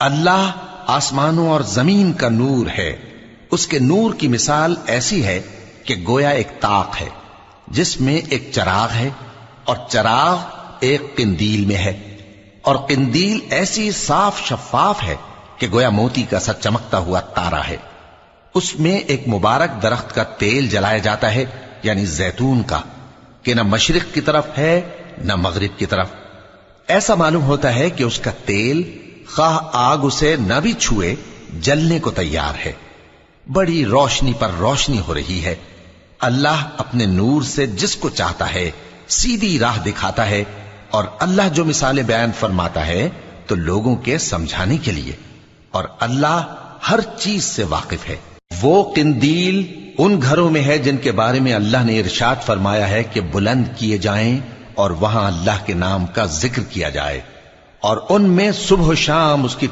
اللہ آسمانوں اور زمین کا نور ہے. اس کے نور کی مثال ایسی ہے کہ گویا ایک طاق ہے جس میں ایک چراغ ہے، اور چراغ ایک قندیل میں ہے، اور قندیل ایسی صاف شفاف ہے کہ گویا موتی کا سا چمکتا ہوا تارا ہے. اس میں ایک مبارک درخت کا تیل جلایا جاتا ہے، یعنی زیتون کا، کہ نہ مشرق کی طرف ہے نہ مغرب کی طرف. ایسا معلوم ہوتا ہے کہ اس کا تیل خواہ آگ اسے نہ بھی چھوئے جلنے کو تیار ہے. بڑی روشنی پر روشنی ہو رہی ہے. اللہ اپنے نور سے جس کو چاہتا ہے سیدھی راہ دکھاتا ہے، اور اللہ جو مثالیں بیان فرماتا ہے تو لوگوں کے سمجھانے کے لیے، اور اللہ ہر چیز سے واقف ہے. وہ قندیل ان گھروں میں ہے جن کے بارے میں اللہ نے ارشاد فرمایا ہے کہ بلند کیے جائیں اور وہاں اللہ کے نام کا ذکر کیا جائے، اور ان میں صبح و شام اس کی